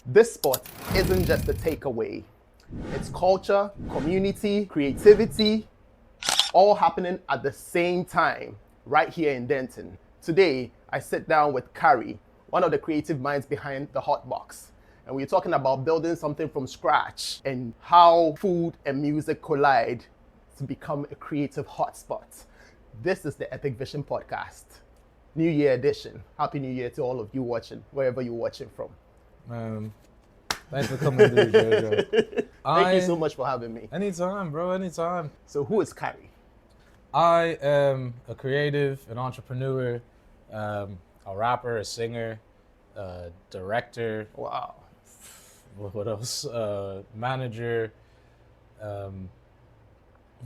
This spot isn't just a takeaway. It's culture, community, creativity, all happening at the same time right here in Denton. Today, I sit down with Kari, one of the creative minds behind the Hotbox. And we're talking about building something from scratch and how food and music collide to become a creative hotspot. This is the Epicvishin Podcast, New Year edition. Happy New Year to all of you watching, wherever you're watching from. Thanks for coming through, Jojo. Thank you so much for having me. Anytime, bro, anytime. So who is Kari? I am a creative, an entrepreneur, a rapper, a singer, a director. Wow. What else? Manager. A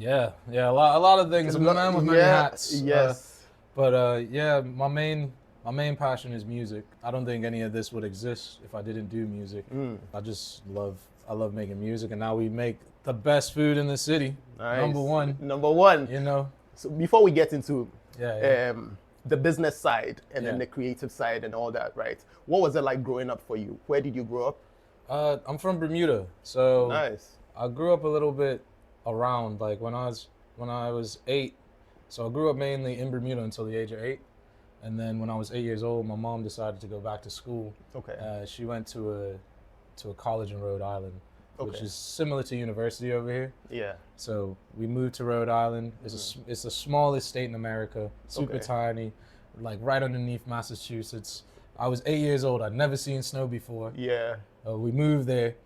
lot of things. I'm a man with many hats. Yes. My main passion is music. I don't think any of this would exist if I didn't do music. I love making music, and now we make the best food in the city. Nice. Number one. You know. So before we get into the business side and then the creative side and all that, right? What was it like growing up for you? Where did you grow up? I'm from Bermuda, so nice. I grew up a little bit around, like when I was 8. So I grew up mainly in Bermuda until the age of 8. And then when I was 8 years old, my mom decided to go back to school. Okay. She went to a college in Rhode Island, which is similar to university over here. Yeah. So we moved to Rhode Island. It's the smallest state in America, super tiny, like right underneath Massachusetts. I was 8 years old. I'd never seen snow before. Yeah. We moved there.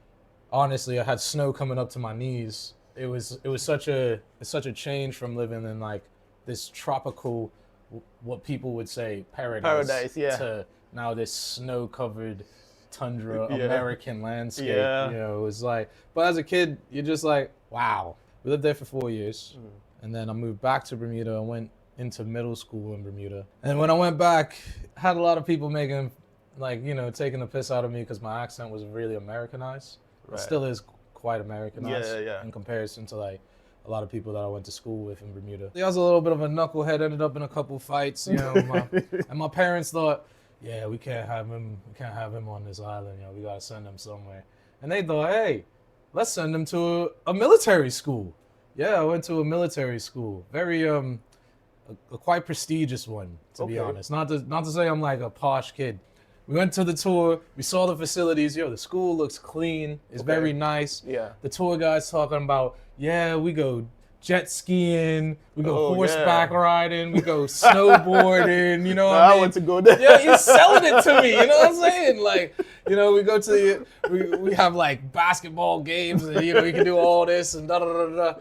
Honestly, I had snow coming up to my knees. It was such a change from living in like this tropical, what people would say paradise, to now this snow-covered tundra American landscape. Yeah. You know, it was like, but as a kid, you're just like, wow. We lived there for 4 years, and then I moved back to Bermuda. I went into middle school in Bermuda, and when I went back, I had a lot of people making, like, you know, taking the piss out of me because my accent was really Americanized. Right. It still is quite Americanized in comparison to like a lot of people that I went to school with in Bermuda. I was a little bit of a knucklehead, ended up in a couple fights, you know, and my parents thought, yeah, we can't have him on this island, you know, we gotta send him somewhere. And they thought, hey, let's send him to a military school. Yeah, I went to a military school. Very a quite prestigious one, to be honest. Not to say I'm like a posh kid. We went to the tour, we saw the facilities. Yo, the school looks clean, it's very nice. Yeah. The tour guide's talking about, we go jet skiing, we go horseback riding, we go snowboarding, you know what I mean? I want to go there. Yeah, he's selling it to me, you know what I'm saying? Like, you know, we go to we have like basketball games and, you know, we can do all this and da-da-da-da.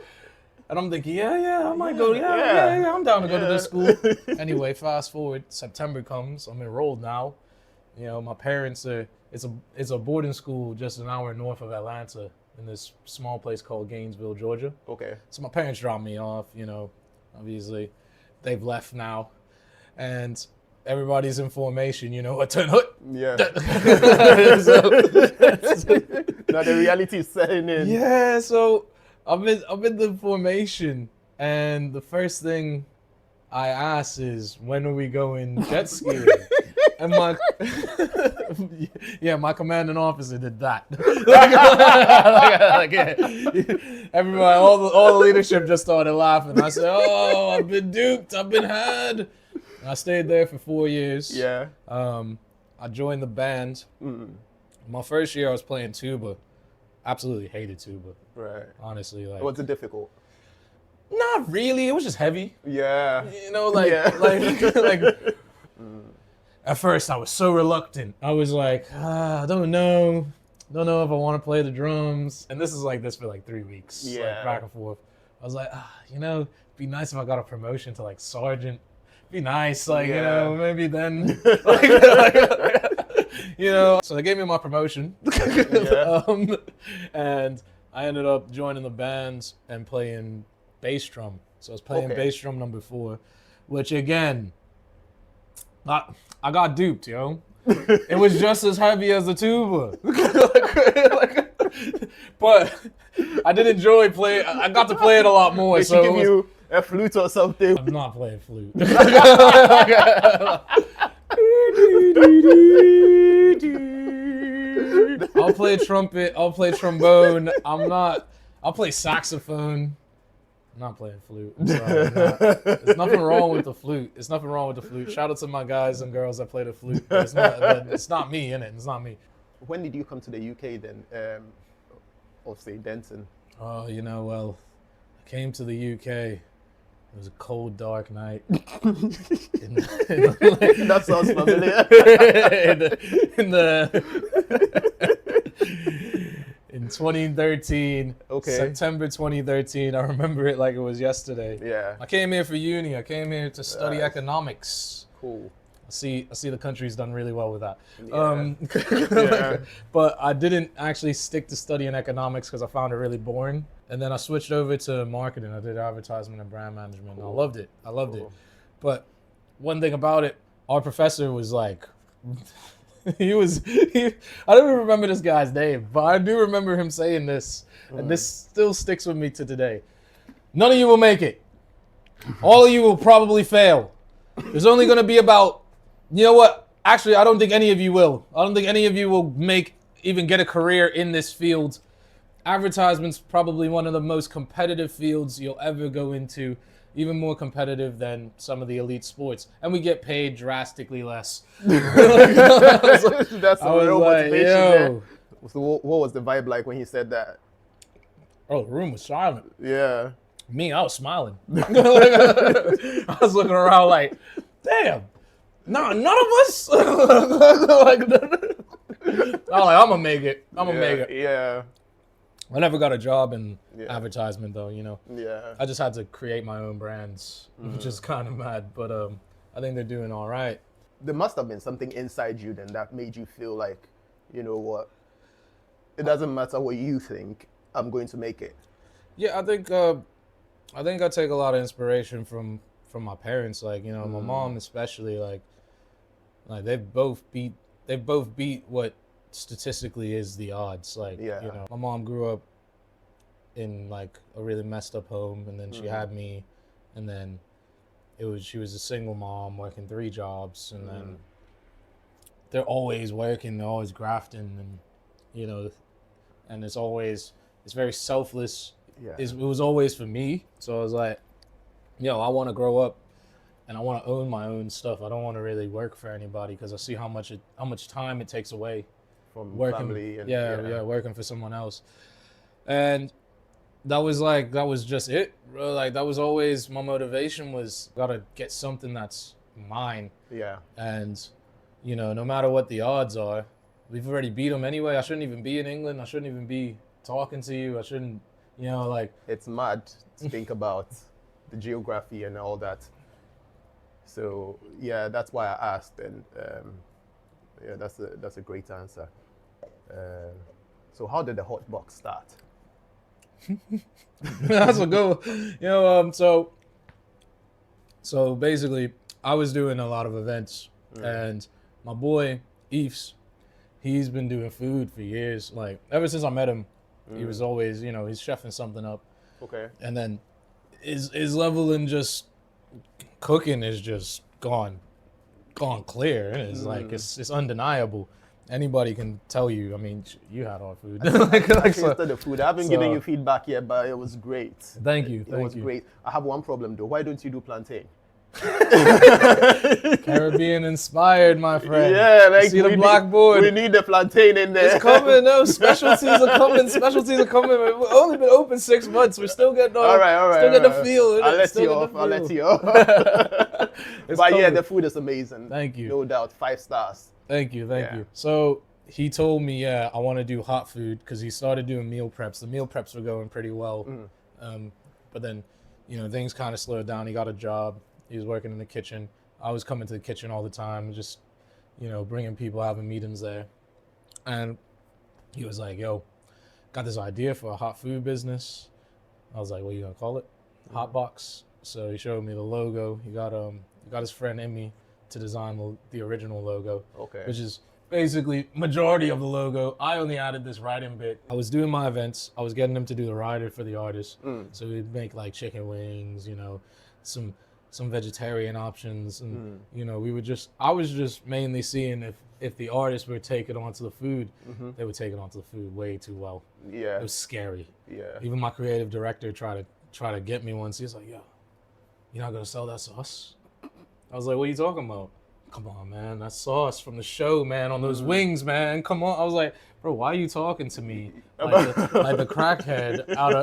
And I'm thinking, I might go, I'm down to go to this school. Anyway, fast forward, September comes, I'm enrolled now. You know, my parents it's a boarding school just an hour north of Atlanta in this small place called Gainesville, Georgia. Okay. So my parents dropped me off, you know, obviously they've left now. And everybody's in formation, you know, a turn hood. Yeah. Now the reality is setting in. Yeah, so I'm in the formation, and the first thing I ask is, when are we going jet skiing? And my commanding officer did that. Everybody, all the leadership just started laughing. I said, "Oh, I've been duped. I've been had." And I stayed there for 4 years. Yeah. I joined the band. My first year, I was playing tuba. Absolutely hated tuba. Right. Honestly, like. Was it difficult? Not really. It was just heavy. Yeah. You know, like. At first, I was so reluctant. I was like, I don't know if I want to play the drums. And this is like this for like 3 weeks, like back and forth. I was like, you know, it'd be nice if I got a promotion to like sergeant. It'd be nice, like, you know, maybe then, you know. So they gave me my promotion, and I ended up joining the band and playing bass drum. So I was playing bass drum number 4, which again, I got duped, yo. It was just as heavy as the tuba. But I did enjoy playing. I got to play it a lot more. They should give you a flute or something. I'm not playing flute. I'll play trumpet. I'll play trombone. I'll play saxophone. I'm not playing flute. I'm sorry. There's nothing wrong with the flute. It's nothing wrong with the flute. Shout out to my guys and girls that play the flute. But it's not me, innit? It's not me. When did you come to the UK then? Or say Denton? Oh, well, I came to the UK. It was a cold, dark night. That sounds familiar. In 2013, Okay. September 2013, I remember it like it was yesterday. Yeah. I came here for uni. I came here to study Nice. economics. Cool. I see the country's done really well with that. Yeah. Yeah. But I didn't actually stick to studying economics because I found it really boring. And then I switched over to marketing. I did advertisement and brand management. Cool. I loved it. I loved it. Cool. But one thing about it, our professor was like, I don't even remember this guy's name, but I do remember him saying this, and this still sticks with me to today. None of you will make it. All of you will probably fail. There's only going to be about, you know what? Actually, I don't think any of you will. I don't think any of you will even get a career in this field. Advertisement's probably one of the most competitive fields you'll ever go into, even more competitive than some of the elite sports. And we get paid drastically less. That's a real motivation there. yo. So what was the vibe like when he said that? Oh, the room was silent. Yeah. Me, I was smiling. I was looking around like, damn, none of us. I'm gonna make it. I'm gonna make it. Yeah. I never got a job in Yeah. advertisement though, Yeah. I just had to create my own brands, which is kind of mad, but I think they're doing all right. There must have been something inside you then that made you feel like, you know what, it doesn't matter what you think, I'm going to make it. Yeah, I think I take a lot of inspiration from my parents. Like, my mom especially. Like they've both beat what statistically is the odds. Like, Yeah. my mom grew up in like a really messed up home, and then she had me, and then she was a single mom working 3 jobs, and then they're always working, they're always grafting, and and it's very selfless. Yeah. It was always for me. So I was like, I want to grow up and I want to own my own stuff. I don't want to really work for anybody because I see how much time it takes away From working. family and Working for someone else. And that was just it, bro. Like, that was always my motivation, was gotta get something that's mine. Yeah. And, no matter what the odds are, we've already beat them anyway. I shouldn't even be in England. I shouldn't even be talking to you. I shouldn't, It's mad to think about the geography and all that. So yeah, that's why I asked, and that's a great answer. So how did the Hotbox start? That's a good one. So basically, I was doing a lot of events, and my boy Eves, he's been doing food for years. Like, ever since I met him, he was always, he's chefing something up. Okay. And then his level in just cooking is just gone clear. And it's like, it's undeniable. Anybody can tell you. I mean, you had our food. I tasted the food. I haven't given you feedback yet, but it was great. Thank you. It was great. I have one problem though. Why don't you do plantain? Caribbean inspired, my friend. Yeah, like, see the blackboard. We need the plantain in there. It's coming. No, specialties are coming. We've only been open 6 months. We're still getting all right. Still getting the feel. I'll let you off. But yeah, the food is amazing. Thank you. No doubt, 5 stars. Thank you. So he told me, I want to do hot food, because he started doing meal preps. The meal preps were going pretty well. But then, things kind of slowed down. He got a job. He was working in the kitchen. I was coming to the kitchen all the time, just, bringing people, having meetings there. And he was like, yo, got this idea for a hot food business. I was like, what are you going to call it? Hotbox. So he showed me the logo. He got his friend Emmy to design the original logo, Okay. which is basically majority of the logo. I only added this writing bit. I was doing my events. I was getting them to do the rider for the artist. So we'd make like chicken wings, some vegetarian options, and I was just mainly seeing if if the artists were taking onto the food, they would take it onto the food way too well. Yeah. It was scary. Yeah. Even my creative director tried to get me once. He was like, "Yo, you're not gonna sell that sauce?" I was like, "What are you talking about?" "Come on, man, that sauce from the show, man, on those wings, man. Come on." I was like, "Bro, why are you talking to me like the crackhead out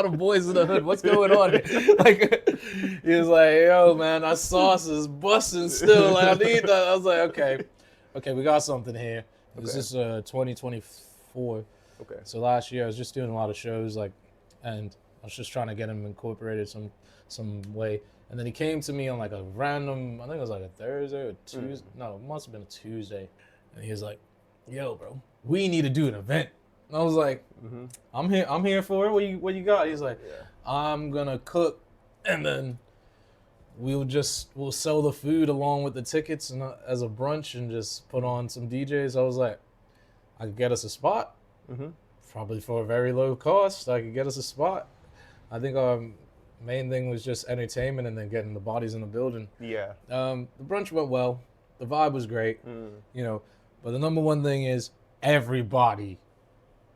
of Boys in the Hood? What's going on here?" Like, he was like, "Yo, man, that sauce is busting still. Like, I need that." I was like, okay, we got something here. This is 2024. Okay. So last year I was just doing a lot of shows, and I was just trying to get him incorporated some way. And then he came to me on like a random, I think it was like a Thursday or Tuesday. No, it must have been a Tuesday. And he was like, "Yo, bro, we need to do an event." And I was like, I'm here for it. What you got? He's like, "I'm gonna cook, and then we'll sell the food along with the tickets and as a brunch and just put on some DJs." I was like, I could get us a spot, probably for a very low cost. I could get us a spot. I think our main thing was just entertainment and then getting the bodies in the building. Yeah. The brunch went well. The vibe was great, But the number one thing is everybody.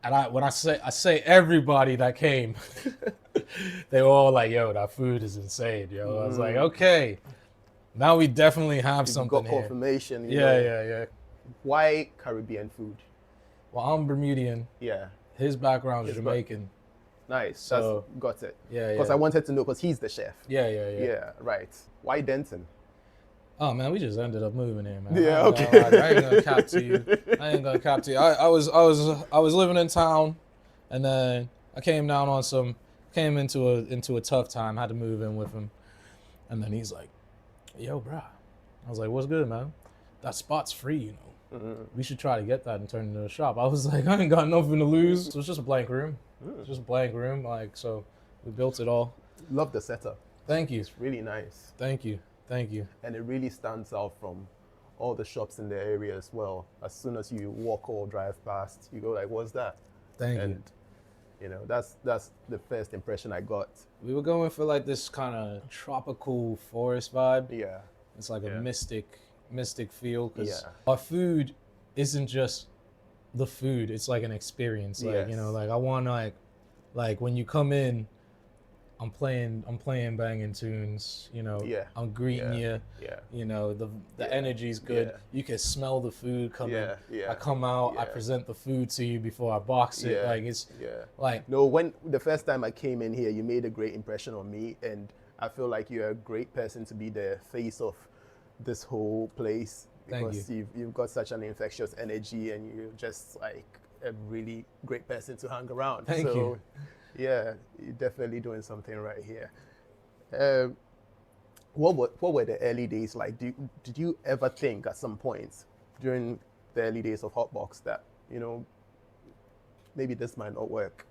And when I say everybody that came, they were all like, "Yo, that food is insane, yo." I was like, okay, now we definitely have something got here. confirmation. Yeah. Why Caribbean food? Well, I'm Bermudian. Yeah. His background is Jamaican. Nice. So, got it. Yeah. Because I wanted to know, because he's the chef. Yeah. Yeah, right. Why Denton? Oh man, we just ended up moving here, man. Yeah, I ain't gonna cap to you. I was living in town, and then I came into a tough time. Had to move in with him, and then he's like, "Yo, bro," I was like, "What's good, man? That spot's free, you know. We should try to get that and turn it into a shop." I was like, I ain't got nothing to lose. So it's just a blank room. It's just a blank room. Like, so we built it all. Love the setup. Thank you. It's really nice. Thank you. And it really stands out from all the shops in the area as well. As soon as you walk or drive past, you go like, "What's that?" Thank and, you know, that's the first impression I got. We were going for like this kind of tropical forest vibe. Yeah. It's like a mystic feel, because Yeah. our food isn't just the food. It's like an experience. Like, you know, like I want like when you come in, I'm playing banging tunes, you know. Yeah. I'm greeting you. Yeah. You know, the energy's good. Yeah. You can smell the food coming. Yeah. I come out, I present the food to you before I box it. Yeah. Like it's like No, when the first time I came in here, you made a great impression on me, and I feel like you're a great person to be the face of this whole place, because you've got such an infectious energy, and you're just like a really great person to hang around. Thank you. Yeah, you're definitely doing something right here. What were the early days like? Did you ever think at some point during the early days of Hotbox that, you know, maybe this might not work?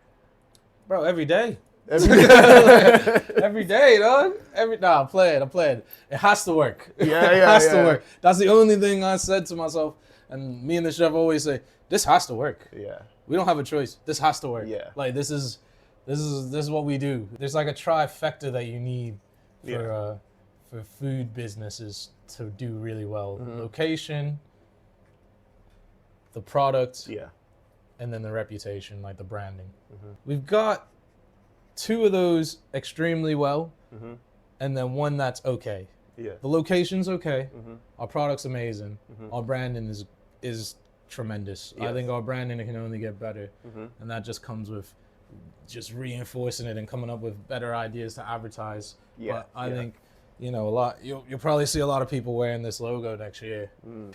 Bro, every day. Every day. Every day, dog. I'm playing. It has to work. Yeah, It has to work. That's the only thing I said to myself, and me and the chef always say, this has to work. Yeah. We don't have a choice. This has to work. Yeah. Like this is what we do. There's like a trifecta that you need for food businesses to do really well. Location, the product, and then the reputation, like the branding. We've got 2 of those extremely well, and then 1 that's okay. Yeah. The location's okay. Our product's amazing. Our branding is tremendous. Yes. I think our branding can only get better, and that just comes with just reinforcing it and coming up with better ideas to advertise. But I think, you know, you'll probably see a lot of people wearing this logo next year.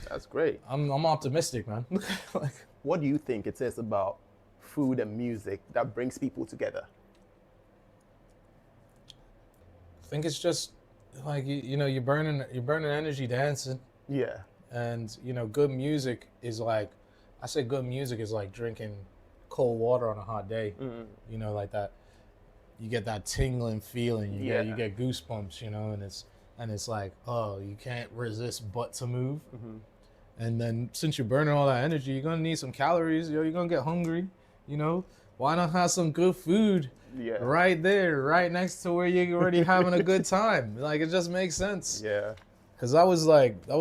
That's great. I'm optimistic, man. Like, what do you think it is about food and music that brings people together? I think it's just like you know, you're burning energy dancing. Yeah. And you know, good music is like, I say good music is like drinking cold water on a hot day. You know, like that. You get that tingling feeling. You get goosebumps. You know, and it's like, oh, you can't resist but to move. And then since you're burning all that energy, you're gonna need some calories. You're gonna get hungry. You know, why not have some good food right there, right next to where you're already having a good time? Like, it just makes sense. Yeah. Because that was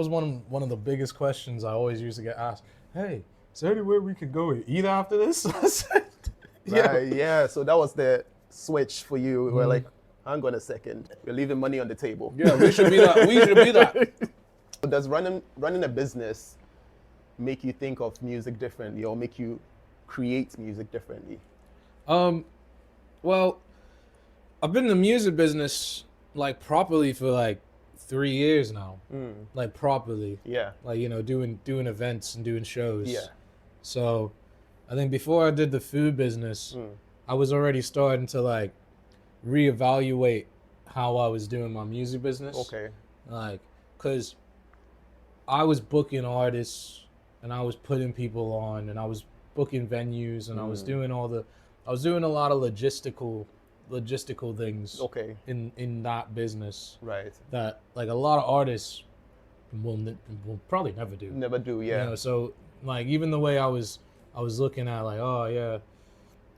one of the biggest questions I always used to get asked. Hey, is there anywhere we could go and eat after this? I said, Right, yeah. So that was the switch for you. We're like, hang on a second. We're leaving money on the table. Yeah, we should be that. We should be that. Does running a business make you think of music differently or make you create music differently? Well, I've been in the music business like properly for like 3 years now. Like properly. Yeah. Like, you know, doing events and doing shows. Yeah. So I think before I did the food business, I was already starting to like reevaluate how I was doing my music business. Okay. Like, cause I was booking artists and I was putting people on and I was booking venues and I was doing a lot of logistical things. Okay. In that business. Right. That like a lot of artists will probably never do. Never do, yeah. You know, so like even the way I was looking at like, oh yeah,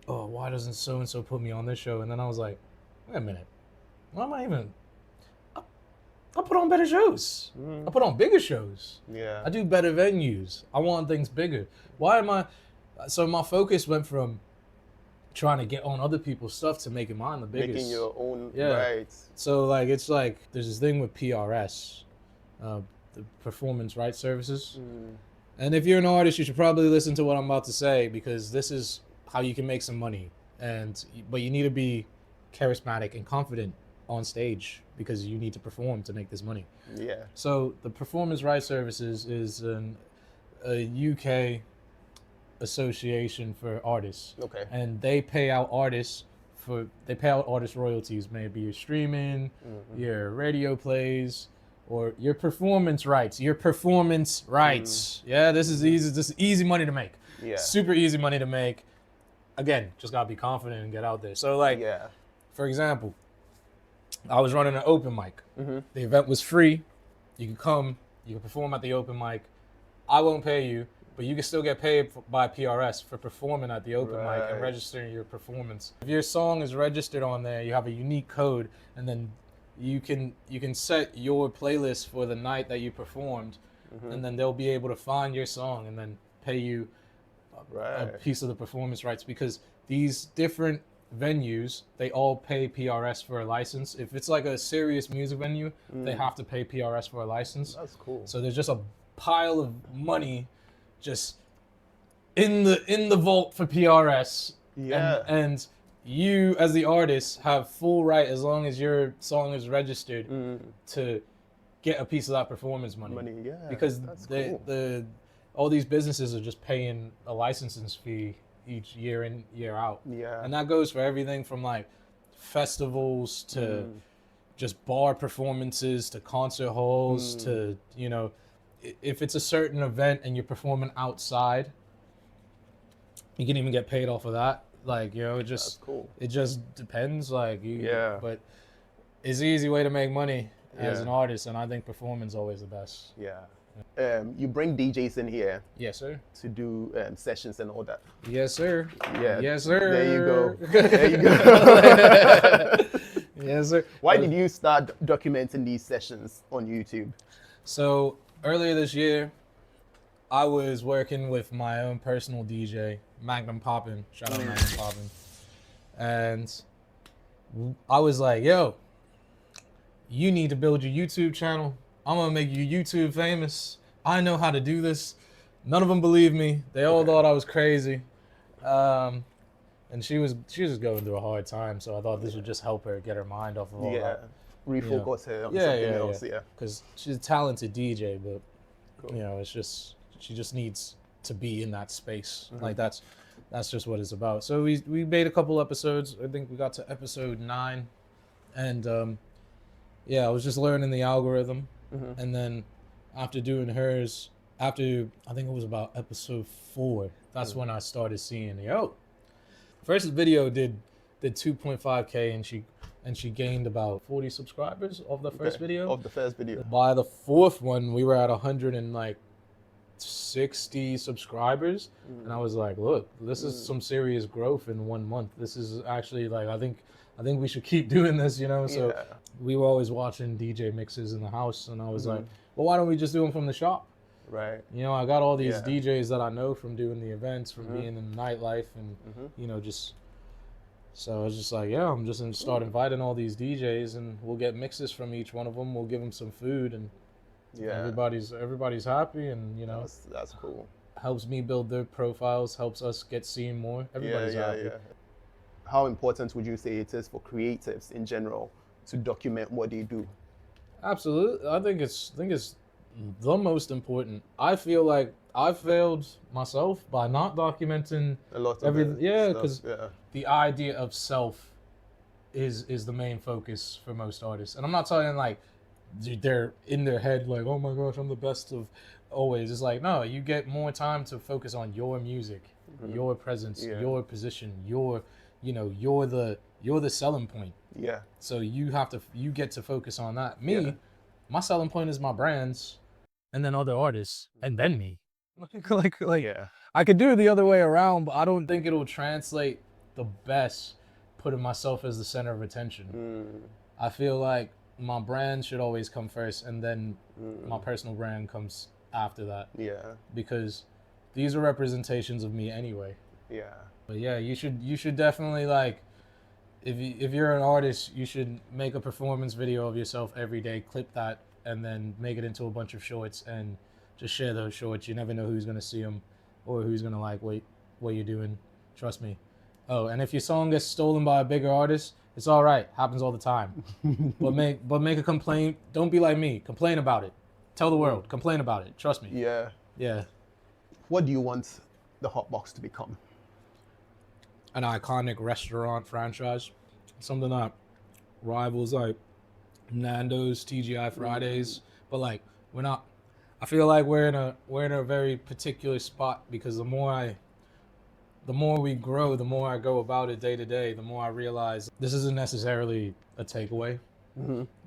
oh why doesn't so and so put me on this show? And then I was like, wait a minute, why am I even? I put on better shows. I put on bigger shows. Yeah. I do better venues. I want things bigger. Why am I? So my focus went from trying to get on other people's stuff to making mine the biggest. Making your own, Yeah. right. So like it's like there's this thing with PRS, the Performance Rights Services. And if you're an artist, you should probably listen to what I'm about to say because this is how you can make some money. But you need to be charismatic and confident on stage because you need to perform to make this money. Yeah. So the Performance Rights Services is a UK association for artists. Okay. And they pay out artists royalties, maybe your streaming, your radio plays, or your performance rights. Yeah, this is easy. This is easy money to make. Yeah. Super easy money to make. Again, just gotta be confident and get out there. So like, Yeah. for example, I was running an open mic. The event was free. You could come, you can perform at the open mic. I won't pay you, but you can still get paid by PRS for performing at the open mic and registering your performance. If your song is registered on there, you have a unique code, and then you can set your playlist for the night that you performed, and then they'll be able to find your song and then pay you a piece of the performance rights because these different venues, they all pay PRS for a license. If it's like a serious music venue, they have to pay PRS for a license. That's cool. So there's just a pile of money just in the vault for PRS. Yeah. And you as the artist have full right as long as your song is registered to get a piece of that performance money. Yeah. Because that's cool. all these businesses are just paying a licensing fee each year in, year out. Yeah. And that goes for everything from like festivals to just bar performances to concert halls to, you know, if it's a certain event and you're performing outside, you can even get paid off of that. Like, you know, That's cool. it just depends. Like, But it's an easy way to make money as an artist, and I think performing's always the best. yeah. You bring DJs in here Yes, sir. to do sessions and all that. Yes, sir. Yeah. Yes, sir. There you go. There you go. Yes, sir. Why did you start documenting these sessions on YouTube? So earlier this year, I was working with my own personal DJ, Magnum Poppin'. Shout out Magnum Poppin'. And I was like, yo, you need to build your YouTube channel. I'm gonna make you YouTube famous. I know how to do this. None of them believed me. They all thought I was crazy. And she was just going through a hard time, so I thought this would just help her get her mind off of all that. Refocus her on something else. Yeah. Because she's a talented DJ, but you know, it's just she just needs to be in that space. Like that's just what it's about. So we made a couple episodes. I think we got to episode 9, and I was just learning the algorithm, and then after doing hers, after I think it was about episode 4, that's when I started seeing first video did 2.5K, and she gained about 40 subscribers off the first video. Of the first video. By the 4th one, we were at 160 subscribers, and I was like, look, this is some serious growth in 1 month. This is actually like I think we should keep doing this, you know. So we were always watching DJ mixes in the house, and I was like, well, why don't we just do them from the shop? Right. You know, I got all these Yeah. DJs that I know from doing the events, from being in the nightlife, and you know, so I was just like, yeah, I'm just gonna start inviting all these DJs, and we'll get mixes from each one of them. We'll give them some food, and everybody's happy, and you know, that's cool. helps me build their profiles, helps us get seen more. Everybody's happy. Yeah. How important would you say it is for creatives in general to document what they do? Absolutely, I think it's the most important. I feel like I failed myself by not documenting A lot of everything. it Yeah, stuff, because the idea of self is the main focus for most artists. And I'm not talking like they're in their head like, oh my gosh, I'm the best of always. It's like, no, you get more time to focus on your music, your presence, your position, you're the selling point. Yeah. So you get to focus on that. Me, my selling point is my brands, and then other artists, and then me. like I could do it the other way around, but I don't think it'll translate the best putting myself as the center of attention. I feel like my brand should always come first, and then my personal brand comes after that. Yeah. Because these are representations of me anyway. Yeah. But yeah, you should definitely like, if you're an artist, you should make a performance video of yourself every day, clip that, and then make it into a bunch of shorts and just share those shorts. You never know who's gonna see them or who's gonna like, wait, what you doing? Trust me. Oh, and if your song gets stolen by a bigger artist, it's all right. Happens all the time. but make a complaint. Don't be like me. Complain about it. Tell the world. Complain about it. Trust me. Yeah. Yeah. What do you want the Hotbox to become? An iconic restaurant franchise, something that rivals like Nando's, TGI Fridays, but like we're not. I feel like we're in a very particular spot because the more we grow, the more I go about it day to day, the more I realize this isn't necessarily a takeaway.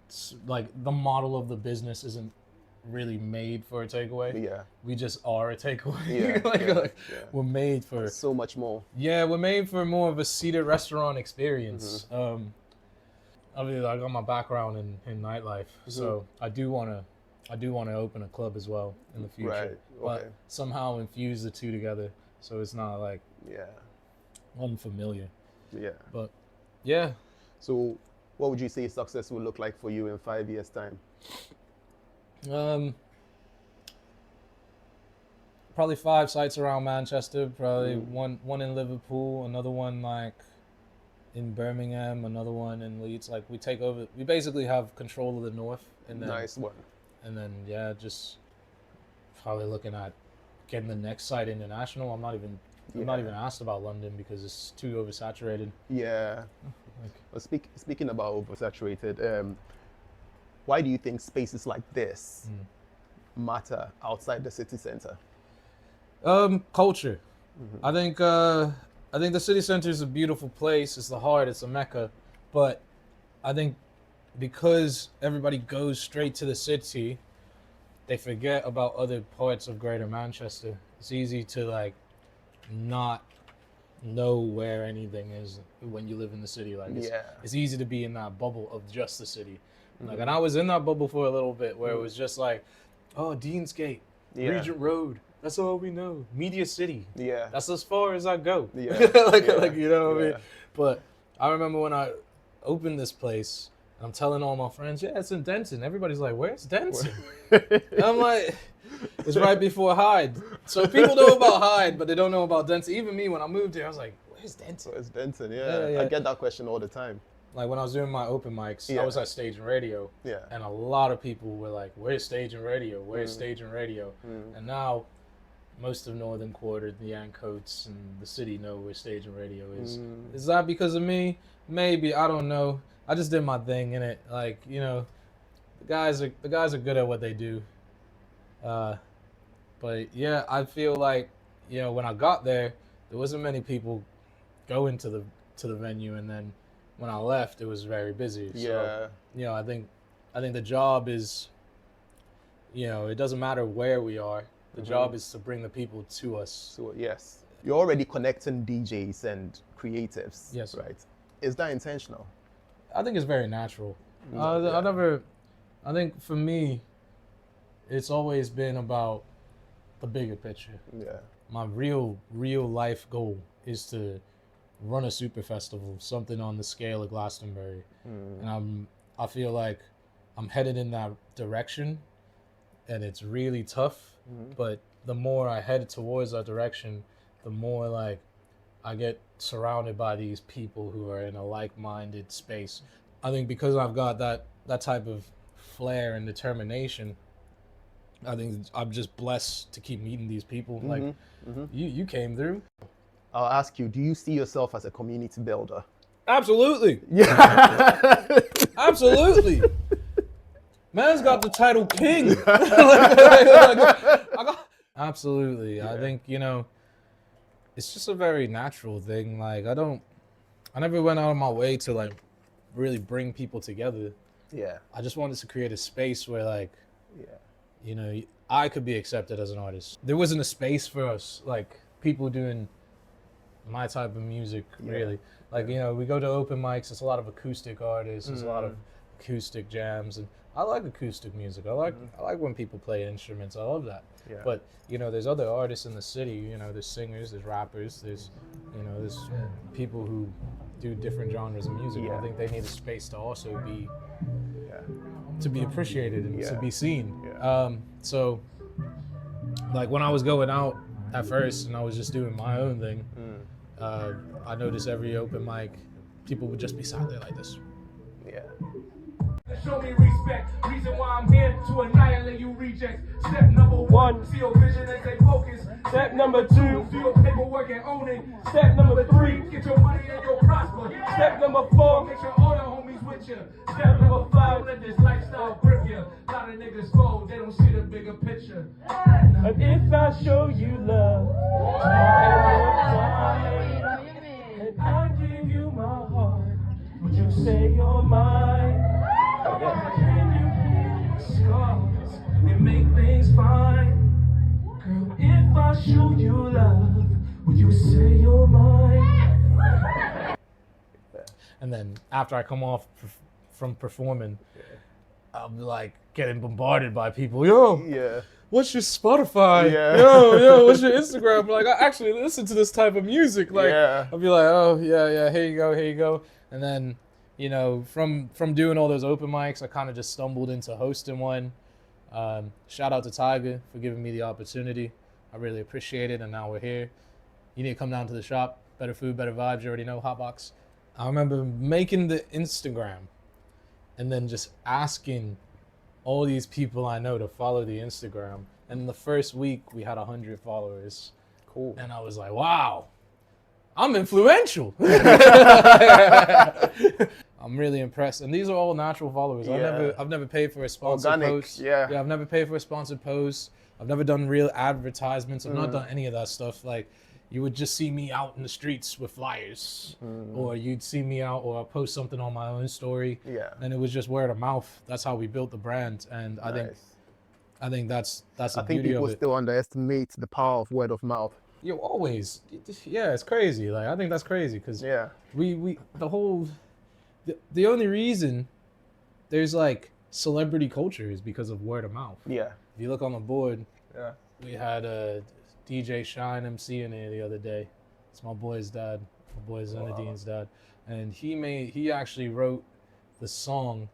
It's like the model of the business isn't really made for a takeaway. Yeah. We just are a takeaway. Yeah. We're made for so much more. Yeah, we're made for more of a seated restaurant experience. Obviously, I got my background in nightlife, so I do want to open a club as well in the future. Right. Okay. But somehow infuse the two together, so it's not like unfamiliar. Yeah. But yeah. So, what would you say success will look like for you in 5 years' time? Probably 5 sites around Manchester. Probably one in Liverpool, another one like in Birmingham, another one in Leeds. Like we take over. We basically have control of the north, and then Nice one. And then just probably looking at getting the next site international. I'm not even asked about London because it's too oversaturated. Yeah. Well, speaking about oversaturated, why do you think spaces like this matter outside the city center? Culture. I think the city center is a beautiful place. It's the heart. It's a mecca. But I think because everybody goes straight to the city, they forget about other parts of Greater Manchester. It's easy to like not know where anything is when you live in the city. Like it's easy to be in that bubble of just the city. Like, and I was in that bubble for a little bit where it was just like, oh, Deansgate, Regent Road. That's all we know. Media City. Yeah. That's as far as I go. Yeah. like you know what I mean? But I remember when I opened this place, and I'm telling all my friends, yeah, it's in Denton. Everybody's like, where's Denton? And I'm like, it's right before Hyde. So people know about Hyde, but they don't know about Denton. Even me, when I moved here, I was like, where's Denton? Where's Denton? Yeah. I get that question all the time. Like when I was doing my open mics, I was at Stage and Radio. Yeah. And a lot of people were like, where's Stage and Radio? Where's Stage and Radio? And now most of Northern Quarter, the Yancoats and the city know where Stage and Radio is. Is that because of me? Maybe, I don't know. I just did my thing in it. Like, you know, the guys are good at what they do. But yeah, I feel like, you know, when I got there wasn't many people going to the venue, and then when I left, it was very busy. So, you know, I think the job is, you know, it doesn't matter where we are. The job is to bring the people to us. So, yes. You're already connecting DJs and creatives, right? Is that intentional? I think it's very natural. I think for me, it's always been about the bigger picture. Yeah. My real life goal is to run a super festival, something on the scale of Glastonbury. And I feel like I'm headed in that direction, and it's really tough. But the more I head towards that direction, the more like I get surrounded by these people who are in a like-minded space. I think because I've got that type of flair and determination, I think I'm just blessed to keep meeting these people. Like you came through. I'll ask you, do you see yourself as a community builder? Absolutely. Yeah. Absolutely. Man's got the title king. Absolutely. Yeah. I think, it's just a very natural thing. Like I never went out of my way to like really bring people together. Yeah. I just wanted to create a space where like, I could be accepted as an artist. There wasn't a space for us, like people doing my type of music, really. Like, we go to open mics, it's a lot of acoustic artists, there's a lot of acoustic jams, and I like acoustic music. I like when people play instruments. I love that. Yeah. But, there's other artists in the city, there's singers, there's rappers, there's people who do different genres of music. I think they need a space to also be to be appreciated and to be seen. So like when I was going out at first and I was just doing my own thing, I noticed every open mic, people would just be sat there like this. Yeah. Show me respect. Reason why I'm here to annihilate you rejects. Step number 1, see your vision and stay focused. Step number 2, do your paperwork and own it. Step number 3, get your money and you'll prosper. Step number 4, make sure all the homies with you. Step number 5, let this lifestyle grip you. A lot of niggas fold, they don't see the bigger picture. And if I show you love, and I give you my heart, would you say you're mine? Can you heal the scars and make things fine? Girl, if I show you love, would you say you're mine? And then after I come off from performing, I'm like getting bombarded by people. Yo, what's your Spotify? Yo, what's your Instagram? I'm like, I actually listen to this type of music. Like, I'll be like, oh, yeah, here you go. And then, from doing all those open mics, I kind of just stumbled into hosting one. Shout out to Tiger for giving me the opportunity. I really appreciate it, and now we're here. You need to come down to the shop. Better food, better vibes. You already know, Hotbox. I remember making the Instagram and then just asking all these people I know to follow the Instagram. And in the first week, we had 100 followers. Cool. And I was like, wow, I'm influential. I'm really impressed. And these are all natural followers. I've never paid for a sponsored post. I've never paid for a sponsored post. I've never done real advertisements. I've not done any of that stuff. Like, you would just see me out in the streets with flyers, or you'd see me out, or I'll post something on my own story. And it was just word of mouth. That's how we built the brand. And I think that's the beauty of it. I think people still underestimate the power of word of mouth. You always, it's crazy. Like, I think that's crazy because we the only reason there's like celebrity culture is because of word of mouth. If you look on the board, we had a DJ Shine MC in there the other day. It's my boy's dad, my boy Zenadine's dad, and he actually wrote the song.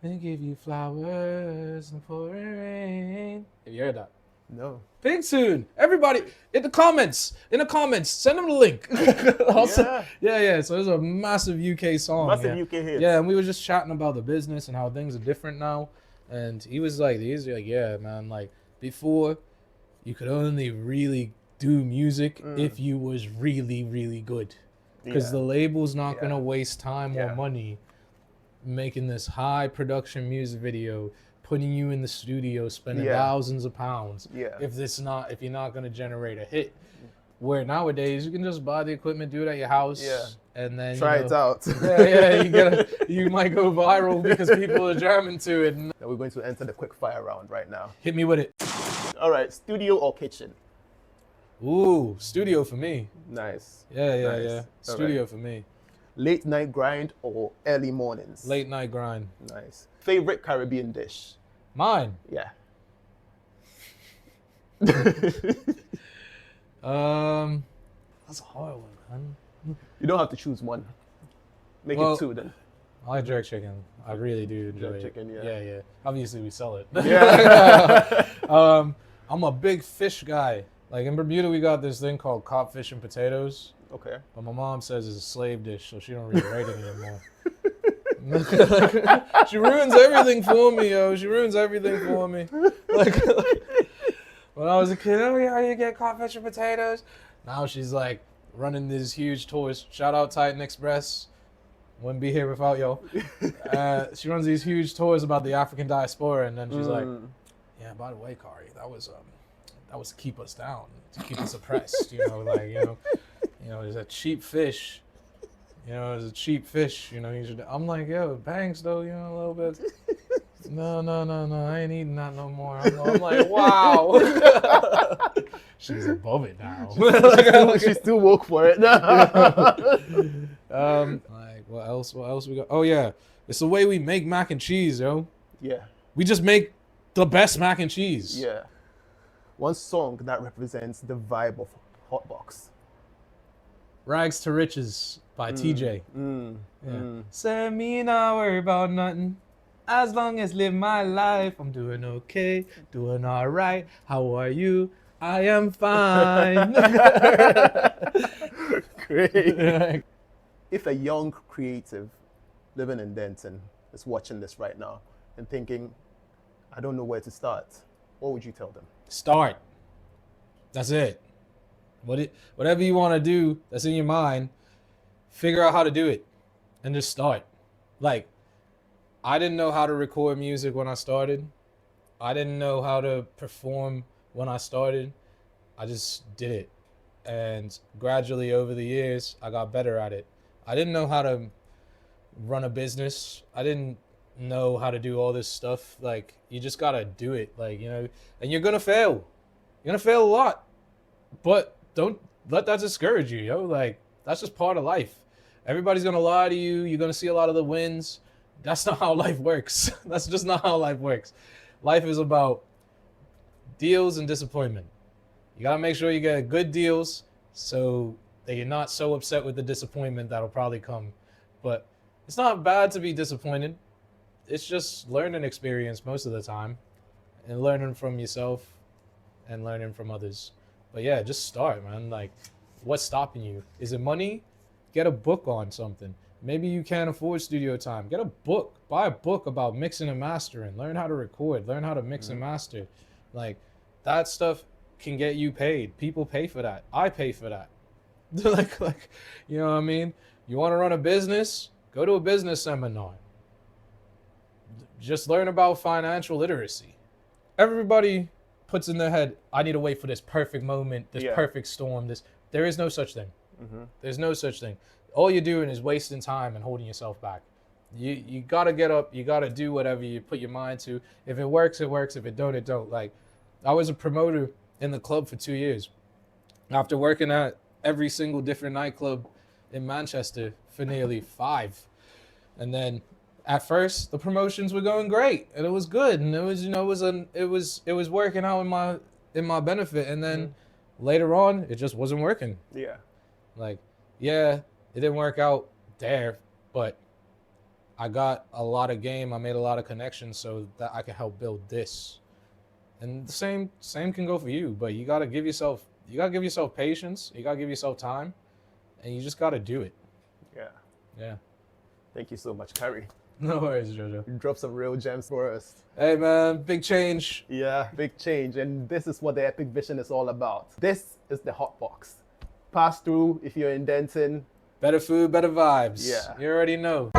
They give you flowers in the pouring rain. Have you heard that? No. Big tune. Everybody in the comments, send them the link. So it's a massive UK song. Massive UK hit. Yeah, and we were just chatting about the business and how things are different now. And he was like, yeah, man, like before you could only really do music if you was really, really good. Because the label's not gonna waste time or money making this high production music video, putting you in the studio, spending thousands of pounds. If you're not gonna generate a hit. Where nowadays you can just buy the equipment, do it at your house, and then try it out. You might go viral because people are jamming to it. And we're going to enter the quick fire round right now. Hit me with it. All right, studio or kitchen? Ooh, studio for me. Nice. Yeah. Studio for me. Late night grind or early mornings? Late night grind. Nice. Favorite Caribbean dish? Mine. Yeah. That's a hard one, man. You don't have to choose one. Make Well, it two then. I like jerk chicken. I really do enjoy Jerk it. chicken, yeah. Yeah. Obviously, we sell it. Yeah. I'm a big fish guy. Like in Bermuda, we got this thing called codfish and potatoes. Okay. But my mom says it's a slave dish, so she don't really rate it anymore. She ruins everything for me, yo. She ruins everything for me. Like when I was a kid, oh yeah, you get codfish and potatoes. Now she's like running these huge tours. Shout out Titan Express. Wouldn't be here without y'all. She runs these huge tours about the African diaspora, and then she's like, "Yeah, by the way, Kari, that was to keep us down, to keep us oppressed. There's a cheap fish. There's a cheap fish. You should." I'm like, "Yo, banks though, a little bit." No, I ain't eating that no more. I'm like, wow. She's above it now. She still woke for it. Like what else we got? Oh yeah, it's the way we make mac and cheese, yo. Yeah. We just make the best mac and cheese. Yeah. One song that represents the vibe of Hotbox. Rags to Riches by TJ. Send me not worry about nothing. As long as live my life, I'm doing okay, doing all right. How are you? I am fine. Great. If a young creative living in Denton is watching this right now and thinking, I don't know where to start, what would you tell them? Start. That's it. Whatever you want to do that's in your mind, figure out how to do it and just start. Like, I didn't know how to record music when I started. I didn't know how to perform when I started. I just did it. And gradually over the years, I got better at it. I didn't know how to run a business. I didn't know how to do all this stuff. Like, you just got to do it. Like, and you're going to fail. You're going to fail a lot. But don't let that discourage you, yo. Like, that's just part of life. Everybody's going to lie to you. You're going to see a lot of the wins. That's not how life works. That's just not how life works. Life is about deals and disappointment. You got to make sure you get good deals so that you're not so upset with the disappointment that'll probably come. But it's not bad to be disappointed. It's just learning experience most of the time and learning from yourself and learning from others. But yeah, just start, man. Like, what's stopping you? Is it money? Get a book on something. Maybe you can't afford studio time. Get a book. Buy a book about mixing and mastering. Learn how to record. Learn how to mix and master. Like, that stuff can get you paid. People pay for that. I pay for that. like, you know what I mean? You want to run a business? Go to a business seminar. Just learn about financial literacy. Everybody puts in their head, I need to wait for this perfect moment, this perfect storm. There is no such thing. There's no such thing. All you're doing is wasting time and holding yourself back. You got to get up. You got to do whatever you put your mind to. If it works, it works. If it don't, it don't. Like, I was a promoter in the club for 2 years. After working at every single different nightclub in Manchester for nearly 5. And then at first the promotions were going great and it was good. And it was, it was working out in my benefit. And then later on, it just wasn't working. Yeah. Like, yeah, it didn't work out there, but I got a lot of game. I made a lot of connections so that I can help build this. And the same can go for you, but you got to give yourself patience. You got to give yourself time, and you just got to do it. Yeah. Yeah. Thank you so much, Kari. No worries, Jojo. You dropped some real gems for us. Hey, man, big change. Yeah, big change. And this is what the Epicvishin is all about. This is the Hotbox. Pass through if you're in Denton. Better food, better vibes. Yeah. You already know.